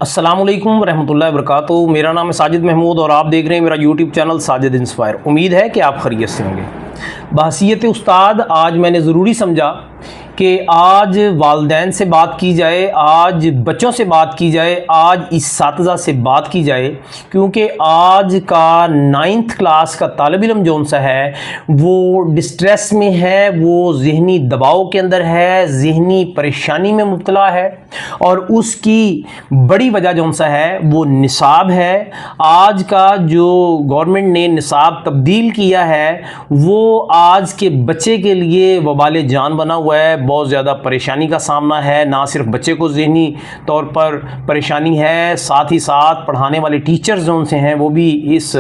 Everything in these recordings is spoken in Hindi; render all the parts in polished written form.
अस्सलामुअलैकुम रहमतुल्लाहि वबरकातुहू। मेरा नाम है साजिद महमूद और आप देख रहे हैं मेरा यूट्यूब चैनल साजिद इंस्पायर। उम्मीद है कि आप खैरियत से होंगे। बहसीयत उस्ताद आज मैंने ज़रूरी समझा कि आज वालिदैन से बात की जाए, आज बच्चों से बात की जाए, आज इस्सातिज़ा से बात की जाए, क्योंकि आज का 9th क्लास का तालिब इल्म जौन सा है वो डिस्ट्रेस में है, वो ज़हनी दबाव के अंदर है, ज़हनी परेशानी में मुब्तला है और उसकी बड़ी वजह जौन सा है वो निसाब है। आज का जो गवर्नमेंट ने निसाब तब्दील किया है वो आज के बच्चे के लिए वबाल जान बना हुआ है। बहुत ज़्यादा परेशानी का सामना है, ना सिर्फ बच्चे को ज़हनी तौर पर परेशानी है, साथ ही साथ पढ़ाने वाले टीचर्स जो से हैं वो भी इस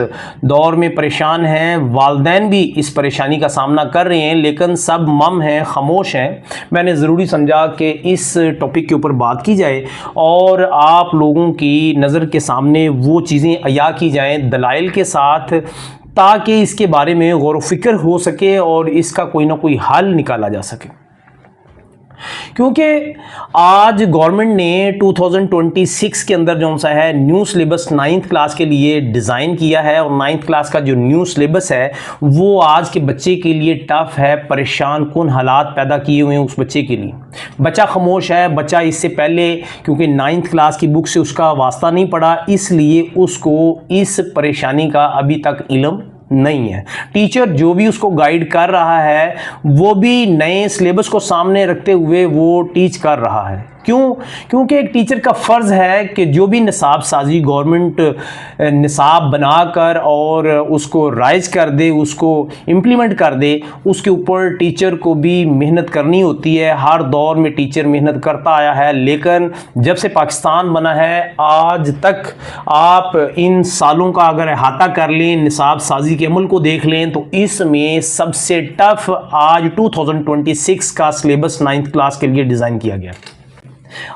दौर में परेशान हैं, वालिदैन भी इस परेशानी का सामना कर रहे हैं, लेकिन सब मम हैं, खामोश हैं। मैंने ज़रूरी समझा कि इस टॉपिक के ऊपर बात की जाए और आप लोगों की नज़र के सामने वो चीज़ें अया की जाएँ दलाइल के साथ, ताकि इसके बारे में गौर व फिक्र हो सके और इसका कोई ना कोई हल निकाला जा सके। क्योंकि आज गवर्नमेंट ने 2026 के अंदर जो सा है न्यू सिलेबस 9th क्लास के लिए डिज़ाइन किया है और 9th क्लास का जो न्यू सिलेबस है वो आज के बच्चे के लिए टफ है, परेशान कुन हालात पैदा किए हुए हैं उस बच्चे के लिए। बच्चा खामोश है, बच्चा इससे पहले क्योंकि 9th क्लास की बुक से उसका वास्ता नहीं पड़ा, इसलिए उसको इस परेशानी का अभी तक इल्म नहीं है। टीचर जो भी उसको गाइड कर रहा है वो भी नए सिलेबस को सामने रखते हुए वो टीच कर रहा है। क्यों? क्योंकि एक टीचर का फ़र्ज़ है कि जो भी निसाब साजी गवर्नमेंट निसाब बनाकर और उसको राइज कर दे, उसको इम्प्लीमेंट कर दे, उसके ऊपर टीचर को भी मेहनत करनी होती है। हर दौर में टीचर मेहनत करता आया है, लेकिन जब से पाकिस्तान बना है आज तक आप इन सालों का अगर अहाता कर लें, निसाब साजी के अमल को देख लें, तो इसमें सबसे टफ आज 2026 का सिलेबस 9th क्लास के लिए डिज़ाइन किया गया।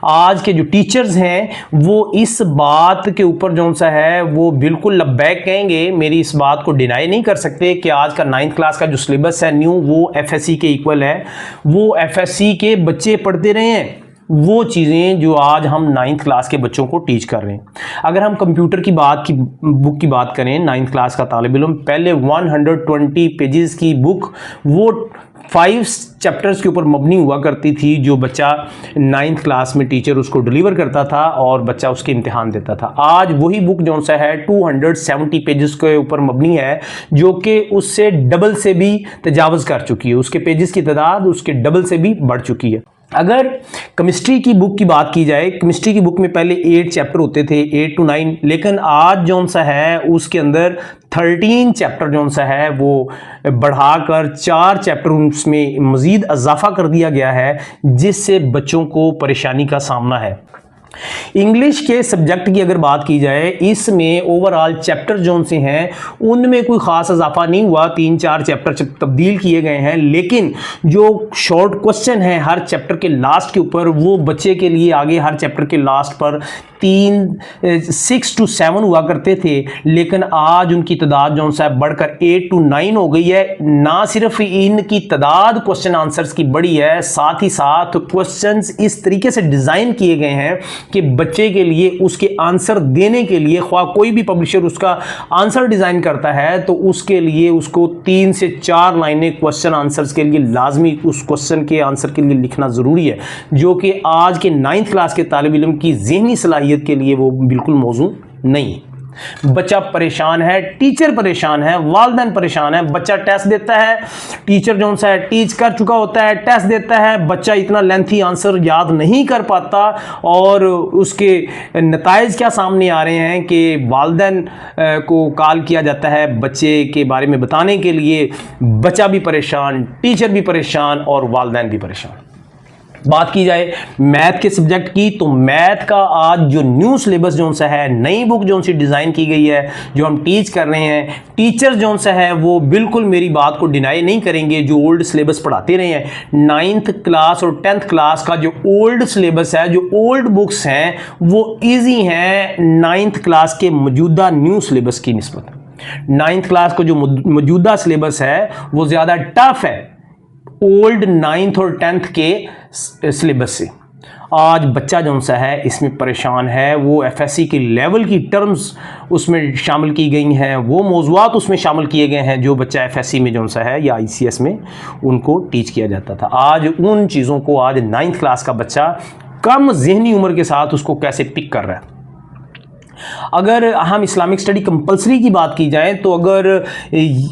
आज के जो टीचर्स हैं वो इस बात के ऊपर जो सा है वो बिल्कुल लब्बैक कहेंगे, मेरी इस बात को डिनाई नहीं कर सकते कि आज का 9th क्लास का जो सिलेबस है न्यू वो एफएससी के इक्वल है। वो एफएससी के बच्चे पढ़ते रहे हैं वो चीज़ें जो आज हम 9th क्लास के बच्चों को टीच कर रहे हैं। अगर हम कंप्यूटर की बुक की बात करें, 9th क्लास का तालिब इल्म पहले 120 पेजेस की बुक वो 5 चैप्टर्स के ऊपर मबनी हुआ करती थी, जो बच्चा 9th क्लास में टीचर उसको डिलीवर करता था और बच्चा उसके इम्तिहान देता था। आज वही बुक जो सा है 270 पेजेस के ऊपर मबनी है, जो कि उससे डबल से भी तजावज़ कर चुकी है, उसके पेजेस की तादाद उसके डबल से भी बढ़ चुकी है। अगर केमिस्ट्री की बुक की बात की जाए, केमिस्ट्री की बुक में पहले 8 चैप्टर होते थे, 8 to 9, लेकिन आज जो सा है उसके अंदर 13 चैप्टर जो सा है वो बढ़ाकर 4 चैप्टर उसमें मज़ीद इजाफा कर दिया गया है, जिससे बच्चों को परेशानी का सामना है। इंग्लिश के सब्जेक्ट की अगर बात की जाए, इसमें ओवरऑल चैप्टर जो से हैं उनमें कोई ख़ास इजाफा नहीं हुआ, 3-4 चैप्टर तब्दील किए गए हैं, लेकिन जो शॉर्ट क्वेश्चन है हर चैप्टर के लास्ट के ऊपर वो बच्चे के लिए आगे हर चैप्टर के लास्ट पर 6 to 7 हुआ करते थे, लेकिन आज उनकी तादाद जो सा बढ़कर 8 to 9 हो गई है। ना सिर्फ इनकी तादाद क्वेश्चन आंसर्स की बड़ी है, साथ ही साथ क्वेश्चंस इस तरीके से डिज़ाइन किए गए हैं कि बच्चे के लिए उसके आंसर देने के लिए ख्वाह कोई भी पब्लिशर उसका आंसर डिज़ाइन करता है तो उसके लिए उसको 3 से 4 लाइनें क्वेश्चन आंसर्स के लिए लाजमी उस क्वेश्चन के आंसर के लिए लिखना ज़रूरी है, जो कि आज के 9th क्लास के तालिब इल्म की ज़हनी सलाहियत के लिए वो बिल्कुल मौजूद नहीं है। बच्चा परेशान है, टीचर परेशान है, वालिदैन परेशान है। बच्चा टेस्ट देता है, टीचर जो सा है टीच कर चुका होता है, टेस्ट देता है, बच्चा इतना लेंथी आंसर याद नहीं कर पाता और उसके नताइज क्या सामने आ रहे हैं कि वालिदैन को कॉल किया जाता है बच्चे के बारे में बताने के लिए। बच्चा भी परेशान, टीचर भी परेशान और वालिदैन भी परेशान। बात की जाए मैथ के सब्जेक्ट की, तो मैथ का आज जो न्यू सिलेबस जो सा है, नई बुक जो सी डिज़ाइन की गई है, जो हम टीच कर रहे हैं, टीचर जो सा है वो बिल्कुल मेरी बात को डिनाई नहीं करेंगे। जो ओल्ड सिलेबस पढ़ाते रहे हैं 9th क्लास और 10th क्लास का जो ओल्ड सिलेबस है, जो ओल्ड बुक्स हैं वो ईजी हैं 9th क्लास के मौजूदा न्यू सिलेबस की निस्बत। 9th क्लास का जो मौजूदा सिलेबस है वो ज़्यादा टफ है ओल्ड 9th और 10th के सिलेबस से। आज बच्चा जो सा है इसमें परेशान है। वो एफएससी की लेवल की टर्म्स उसमें शामिल की गई हैं, वो मौज़ूआत उसमें शामिल किए गए हैं जो बच्चा एफएससी में जो सा है या आईसीएस में उनको टीच किया जाता था। आज उन चीज़ों को आज 9th क्लास का बच्चा कम ज़हनी उम्र के साथ उसको कैसे पिक कर रहा है। अगर हम इस्लामिक स्टडी कंपलसरी की बात की जाए तो अगर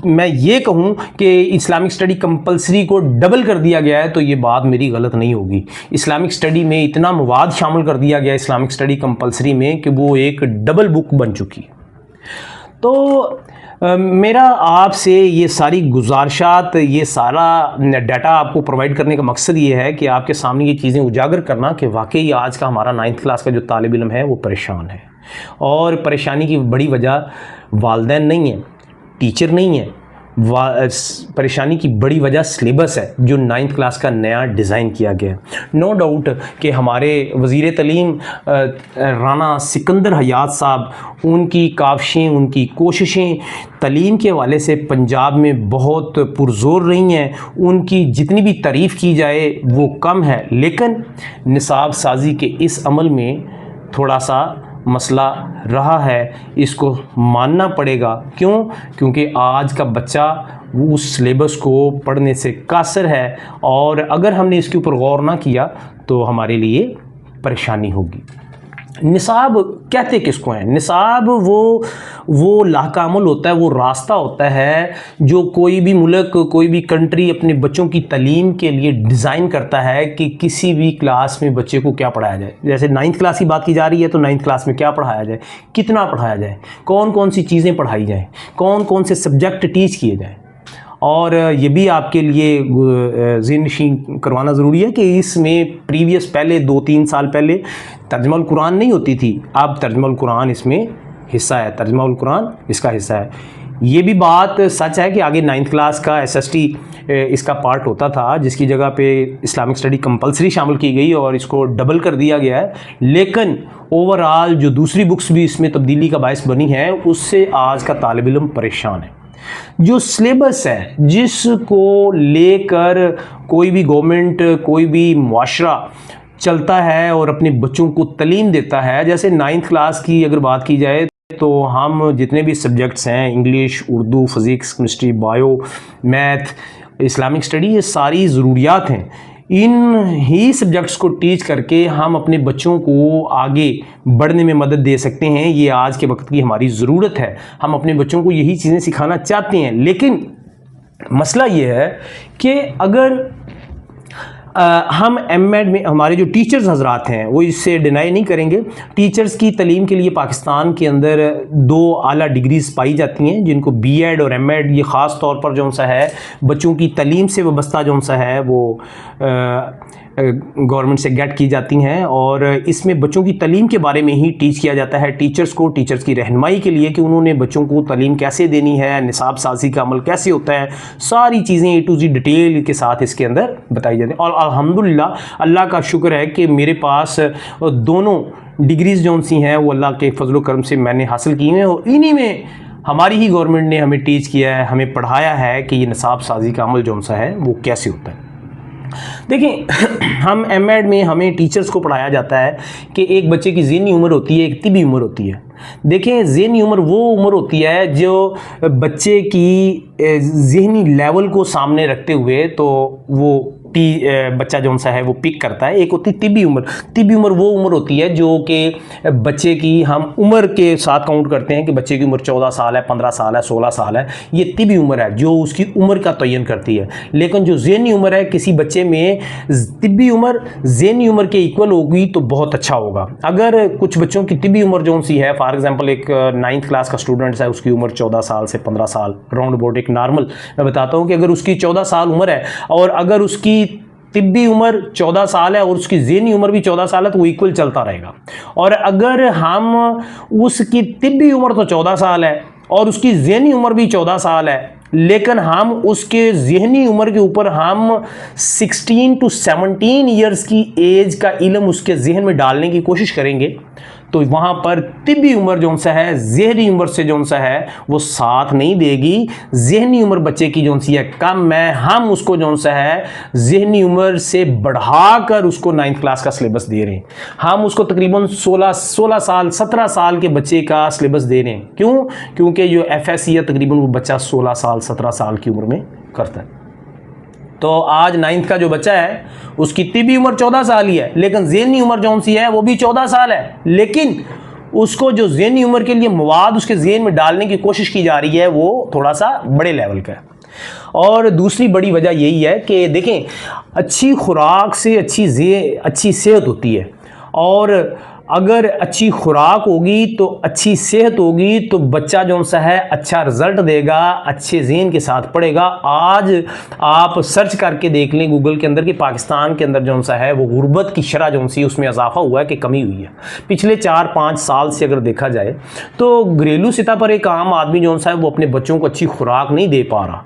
मैं ये कहूँ कि इस्लामिक स्टडी कंपलसरी को डबल कर दिया गया है तो ये बात मेरी गलत नहीं होगी। इस्लामिक स्टडी में इतना मवाद शामिल कर दिया गया इस्लामिक स्टडी कंपलसरी में कि वो एक डबल बुक बन चुकी है। तो मेरा आपसे ये सारी गुजारिशात, ये सारा डाटा आपको प्रोवाइड करने का मकसद ये है कि आपके सामने ये चीज़ें उजागर करना कि वाकई आज का हमारा 9th क्लास का जो तालिब इल्म है वो परेशान है। और परेशानी की बड़ी वजह वालिदैन नहीं है, टीचर नहीं है, परेशानी की बड़ी वजह सिलेबस है जो 9th क्लास का नया डिज़ाइन किया गया है। नो डाउट कि हमारे वज़ीर तलीम राना सिकंदर हयात साहब, उनकी काविशें, उनकी कोशिशें तलीम के हवाले से पंजाब में बहुत पुरज़ोर रही हैं। उनकी जितनी भी तारीफ़ की जाए वो कम है, लेकिन निसाब साजी के इस अमल में थोड़ा सा मसला रहा है, इसको मानना पड़ेगा। क्यों? क्योंकि आज का बच्चा वो उस सिलेबस को पढ़ने से कासिर है और अगर हमने इसके ऊपर गौर ना किया तो हमारे लिए परेशानी होगी। निसाब कहते किसको हैं? निसाब वो लाकामुल होता है, वो रास्ता होता है जो कोई भी मुल्क, कोई भी कंट्री अपने बच्चों की तालीम के लिए डिज़ाइन करता है कि किसी भी क्लास में बच्चे को क्या पढ़ाया जाए। जैसे 9th क्लास की बात की जा रही है तो 9th क्लास में क्या पढ़ाया जाए, कितना पढ़ाया जाए, कौन कौन सी चीज़ें पढ़ाई जाएँ, कौन कौन से सब्जेक्ट टीच किए जाएँ। और ये भी आपके लिए ज़हननशीं करवाना ज़रूरी है कि इसमें प्रीवियस पहले 2-3 साल पहले तर्जुमाउल कुरान नहीं होती थी, अब तर्जुमाउल कुरान इसमें हिस्सा है, तर्जुमाउल कुरान इसका हिस्सा है। ये भी बात सच है कि आगे 9th क्लास का एसएसटी इसका पार्ट होता था, जिसकी जगह पे इस्लामिक स्टडी कंपलसरी शामिल की गई और इसको डबल कर दिया गया है। लेकिन ओवरऑल जो दूसरी बुक्स भी इसमें तब्दीली का बायस बनी है, उससे आज का तालिब इल्म परेशान है। जो सिलेबस है, जिसको लेकर कोई भी गवर्नमेंट, कोई भी मुआशरा चलता है और अपने बच्चों को तालीम देता है, जैसे 9th क्लास की अगर बात की जाए तो हम जितने भी सब्जेक्ट्स हैं, English, Urdu, physics, chemistry, bio, math, Islamic study, ये सारी ज़रूरियात हैं। इन ही सब्जेक्ट्स को टीच करके हम अपने बच्चों को आगे बढ़ने में मदद दे सकते हैं। ये आज के वक्त की हमारी ज़रूरत है। हम अपने बच्चों को यही चीज़ें सिखाना चाहते हैं, लेकिन मसला ये है कि अगर हम एमएड में, हमारे जो टीचर्स हजरात हैं वो इससे डिनाई नहीं करेंगे, टीचर्स की तालीम के लिए पाकिस्तान के अंदर 2 आला डिग्रीज़ पाई जाती हैं, जिनको बीएड और एमएड, ये ख़ास तौर पर जो सा है बच्चों की तालीम से वाबस्ता जो सा है वो गवर्नमेंट से गेट की जाती हैं। और इसमें बच्चों की तालीम के बारे में ही टीच किया जाता है टीचर्स को, टीचर्स की रहनुमाई के लिए कि उन्होंने बच्चों को तालीम कैसे देनी है, निसाब साजी का अमल कैसे होता है, सारी चीज़ें A to Z डिटेल के साथ इसके अंदर बताई जाती हैं। और अल्हम्दुलिल्लाह, अल्लाह का शुक्र है कि मेरे पास दोनों डिग्रीज़ जो सी हैं वो अल्लाह के फजल करम से मैंने हासिल की हैं और इन्हीं में हमारी ही गवर्नमेंट ने हमें टीच किया है, हमें पढ़ाया है कि ये निसाब साजी का अमल जो सा है वो कैसे होता है। देखिए, हम एमएड में हमें टीचर्स को पढ़ाया जाता है कि एक बच्चे की ज़हनी उम्र होती है, एक तिबी उम्र होती है। देखें, ज़हनी उम्र वो उम्र होती है जो बच्चे की ज़हनी लेवल को सामने रखते हुए तो वो बच्चा जो सा है वो पिक करता है। एक होती तिबी उम्र। तिबी उम्र वो उम्र होती है जो कि बच्चे की हम उम्र के साथ काउंट करते हैं कि बच्चे की उम्र 14 साल है, 15 साल है, 16 साल है। ये तिबी उम्र है जो उसकी उम्र का तयन करती है। लेकिन जो ज़हनी उम्र है, किसी बच्चे में तिबी उम्र ज़हनी उम्र के इक्वल होगी तो बहुत अच्छा होगा। अगर कुछ बच्चों की तिबी उम्र जो सी है, फॉर एग्जाम्पल एक 9th क्लास का स्टूडेंट है, उसकी उम्र 14 साल से 15 साल राउंड अबाउट, एक नॉर्मल मैं बताता हूँ कि अगर उसकी 14 साल उम्र है और अगर उसकी तिब्बी उम्र 14 साल है और उसकी ज़हनी उम्र भी 14 साल है तो वो इक्वल चलता रहेगा। और अगर हम उसकी तिब्बी उम्र तो 14 साल है और उसकी ज़हनी उम्र भी 14 साल है लेकिन हम उसके ज़हनी उम्र के ऊपर हम 16 to 17 ईयर्स की एज का इल्म उसके जहन में डालने की कोशिश करेंगे तो वहाँ पर तिब्बी उम्र जो सा है, ज़हनी उम्र से जो सा है वो साथ नहीं देगी। ज़हनी उम्र बच्चे की जो सी है कम है, हम उसको जो सा है ज़हनी उम्र से बढ़ाकर उसको 9th क्लास का सिलेबस दे रहे हैं। हम उसको तकरीबन 16 साल 17 साल के बच्चे का सिलेबस दे रहे हैं। क्यों? क्योंकि जो FSC है तकरीबन वो बच्चा 16 साल 17 साल की उम्र में करता है। तो आज 9th का जो बच्चा है उसकी तिबी उम्र 14 साल ही है, लेकिन ज़हनी उम्र जो सी है वो भी 14 साल है, लेकिन उसको जो ज़हनी उम्र के लिए मवाद उसके ज़हन में डालने की कोशिश की जा रही है वो थोड़ा सा बड़े लेवल का है। और दूसरी बड़ी वजह यही है कि देखें, अच्छी खुराक से अच्छी सेहत होती है, और अगर अच्छी खुराक होगी तो अच्छी सेहत होगी तो बच्चा जो सा है अच्छा रिजल्ट देगा, अच्छे ज़हन के साथ पढ़ेगा। आज आप सर्च करके देख लें गूगल के अंदर कि पाकिस्तान के अंदर जो सा है वो गुर्बत की शरह जो सी उसमें इजाफा हुआ है कि कमी हुई है। पिछले 4-5 साल से अगर देखा जाए तो घरेलू सतह पर एक आम आदमी जो सा है वो अपने बच्चों को अच्छी खुराक नहीं दे पा रहा,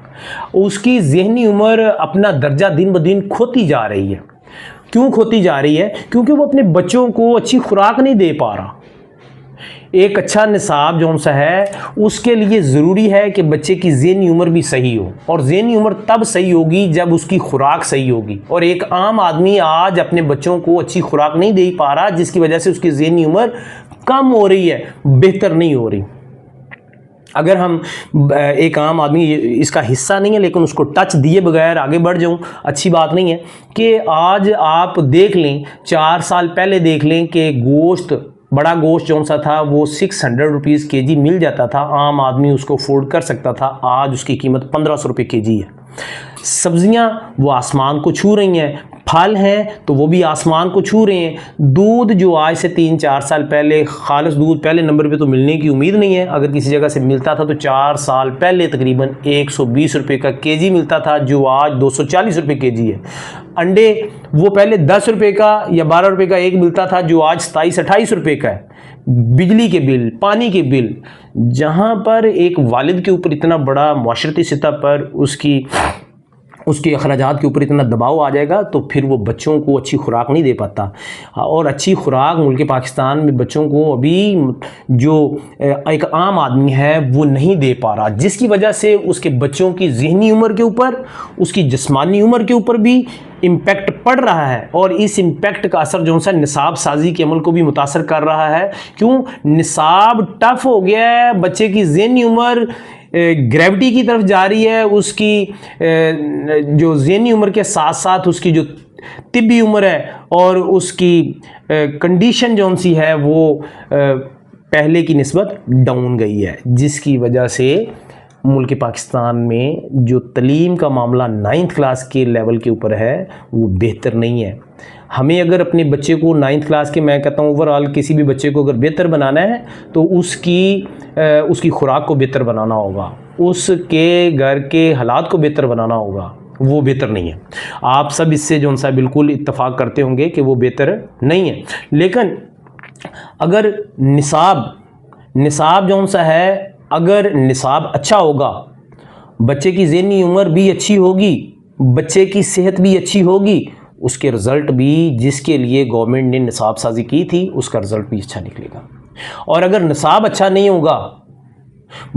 उसकी ज़हनी उम्र अपना दर्जा दिन ब दिन खोती जा रही है। क्यों खोती जा रही है? क्योंकि वो अपने बच्चों को अच्छी खुराक नहीं दे पा रहा। एक अच्छा निसाब जो सा है उसके लिए ज़रूरी है कि बच्चे की ज़हनी उम्र भी सही हो, और ज़हनी उम्र तब सही होगी जब उसकी खुराक सही होगी। और एक आम आदमी आज अपने बच्चों को अच्छी खुराक नहीं दे पा रहा, जिसकी वजह से उसकी ज़हनी उम्र कम हो रही है, बेहतर नहीं हो रही। अगर हम एक आम आदमी इसका हिस्सा नहीं है लेकिन उसको टच दिए बगैर आगे बढ़ जाऊं, अच्छी बात नहीं है। कि आज आप देख लें, 4 साल पहले देख लें कि गोश्त, बड़ा गोश्त जो सा था वो 600 रुपीज़ kg मिल जाता था, आम आदमी उसको अफोर्ड कर सकता था। आज उसकी कीमत 1500 रुपये kg है। सब्जियां वो आसमान को छू रही हैं, फल हैं तो वो भी आसमान को छू रहे हैं। दूध जो आज से 3-4 साल पहले खालिस दूध पहले नंबर पे तो मिलने की उम्मीद नहीं है, अगर किसी जगह से मिलता था तो 4 साल पहले तकरीबन 120 रुपये का kg मिलता था, जो आज 240 रुपये kg है। अंडे वो पहले 10 रुपये का या 12 रुपये का एक मिलता था, जो आज 27-28 रुपये का है। बिजली के बिल, पानी के बिल, जहाँ पर एक वालिद के ऊपर इतना बड़ा माशरती सतह पर उसके अखराजात के ऊपर इतना दबाव आ जाएगा तो फिर वो बच्चों को अच्छी खुराक नहीं दे पाता। और अच्छी खुराक मुल्क पाकिस्तान में बच्चों को अभी जो एक आम आदमी है वो नहीं दे पा रहा, जिसकी वजह से उसके बच्चों की ज़हनी उम्र के ऊपर, उसकी जिस्मानी उम्र के ऊपर भी इम्पैक्ट पड़ रहा है। और इस इम्पैक्ट का असर जो सा निसाब साजी के अमल को भी मुतासर कर रहा है। क्यों? निसाब टफ हो गया है, बच्चे की ज़हनी उम्र ग्रेविटी की तरफ जा रही है, उसकी जो ज़हनी उम्र के साथ साथ उसकी जो तिब्बी उम्र है और उसकी कंडीशन जो सी है वो पहले की निस्बत डाउन गई है, जिसकी वजह से मुल्क पाकिस्तान में जो तलीम का मामला 9th क्लास के लेवल के ऊपर है वो बेहतर नहीं है। हमें अगर अपने बच्चे को 9th क्लास के, मैं कहता हूँ ओवरऑल किसी भी बच्चे को अगर बेहतर बनाना है तो उसकी खुराक को बेहतर बनाना होगा, उसके घर के हालात को बेहतर बनाना होगा। वो बेहतर नहीं है। आप सब इससे जो सा बिल्कुल इत्तफाक करते होंगे कि वो बेहतर नहीं है। लेकिन अगर निसाब जो सा है, अगर निसाब अच्छा होगा, बच्चे की ज़हनी उम्र भी अच्छी होगी, बच्चे की सेहत भी अच्छी होगी, उसके रिज़ल्ट भी जिसके लिए गवर्नमेंट ने निसाब साजी की थी उसका रिज़ल्ट भी अच्छा निकलेगा। और अगर निसाब अच्छा नहीं होगा,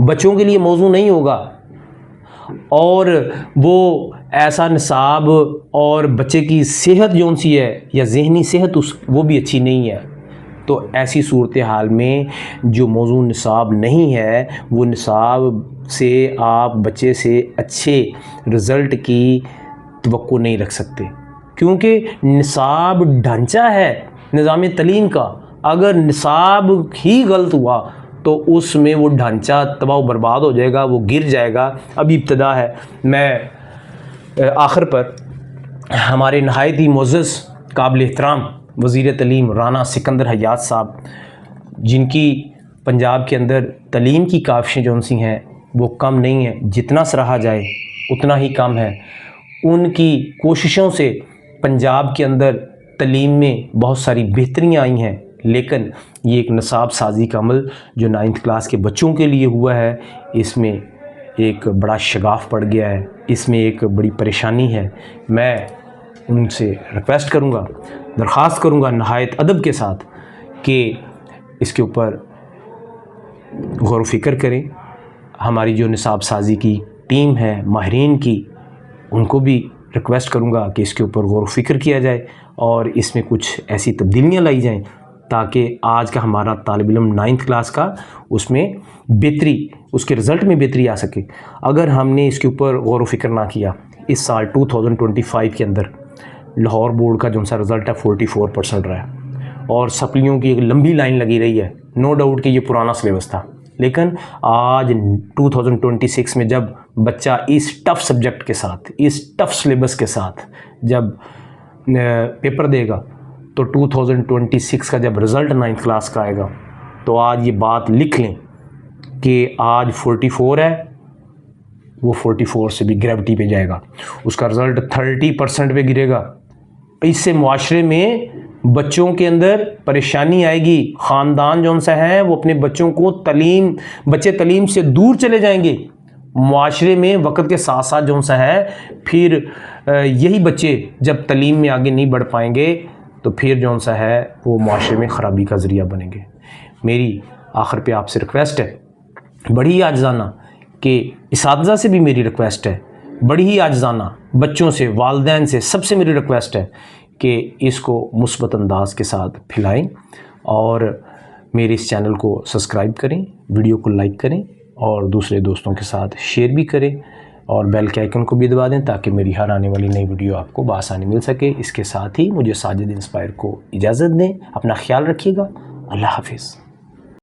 बच्चों के लिए मौजू नहीं होगा, और वो ऐसा निसाब और बच्चे की सेहत जो सी है या ज़हनी सेहत वो भी अच्छी नहीं है, तो ऐसी सूरत हाल में जो मौजू निसाब नहीं है वो निसाब से आप बच्चे से अच्छे रिज़ल्ट की तवक्को नहीं रख सकते। क्योंकि निसाब ढांचा है निज़ाम तलीम का, अगर निसाब ही गलत हुआ तो उसमें वो ढांचा तबाह बर्बाद हो जाएगा, वो गिर जाएगा। अभी इब्तदा है। मैं आखिर पर हमारे नहायत ही मुअज़्ज़ज़ काबिल एहतराम वज़ीर तलीम राना सिकंदर हयात साहब, जिनकी पंजाब के अंदर तलीम की काविशें जो सी हैं वो कम नहीं है, जितना सराहा जाए उतना ही कम है। उनकी कोशिशों से पंजाब के अंदर तलीम में बहुत सारी बेहतरियाँ आई हैं, लेकिन ये एक निसाब साजी का अमल जो 9th क्लास के बच्चों के लिए हुआ है, इसमें एक बड़ा शगाफ पड़ गया है, इसमें एक बड़ी परेशानी है। मैं उनसे रिक्वेस्ट करूँगा, दरख्वास्त करूँगा नहायत अदब के साथ कि इसके ऊपर गौर व फिक्र करें। हमारी जो निसाब साजी की टीम है माहिरीन की, उनको भी रिक्वेस्ट करूँगा कि इसके ऊपर गौर व फिक्र किया जाए और इसमें कुछ ऐसी तब्दीलियाँ लाई जाएँ ताकि आज का हमारा तालिब इल्म 9th क्लास का उसमें बेहतरी, उसके रिज़ल्ट में बेहतरी आ सके। अगर हमने इसके ऊपर गौर व फिक्र ना किया, इस साल 2025 के अंदर लाहौर बोर्ड का जो सा रिज़ल्ट है 44% रहा है और सप्लियों की एक लंबी लाइन लगी रही है। नो डाउट कि ये पुराना सिलेबस था, लेकिन आज 2026 में जब बच्चा इस टफ़ सब्जेक्ट के साथ, इस टफ़ सिलेबस के साथ जब पेपर देगा तो 2026 का जब रिज़ल्ट 9th क्लास का आएगा तो आज ये बात लिख लें कि आज 44 है, वो 44 से भी ग्रेविटी पे जाएगा, उसका रिज़ल्ट 30% पे गिरेगा। इससे मुआशरे में बच्चों के अंदर परेशानी आएगी। ख़ानदान जौन सा है वो अपने बच्चों को बच्चे तलीम से दूर चले जाएंगे। मुआशरे में वक्त के साथ साथ जौन सा है फिर यही बच्चे जब तलीम में आगे नहीं बढ़ पाएंगे तो फिर जौन सा है वो मुआशरे में ख़राबी का ज़रिया बनेंगे। मेरी आखिर पे आपसे रिक्वेस्ट है, बड़ी ही आजिज़ाना, कि इसातिज़ा से भी मेरी रिक्वेस्ट है, बड़ी ही आजिज़ाना, बच्चों से, वालिदैन से, सबसे मेरी रिक्वेस्ट है कि इसको मुस्बत अंदाज के साथ फैलाएं और मेरे इस चैनल को सब्सक्राइब करें, वीडियो को लाइक करें और दूसरे दोस्तों के साथ शेयर भी करें और बेल के आइकन को भी दबा दें ताकि मेरी हर आने वाली नई वीडियो आपको बआसानी मिल सके। इसके साथ ही मुझे साजिद इंस्पायर को इजाज़त दें। अपना ख्याल रखिएगा। अल्लाह हाफिज़।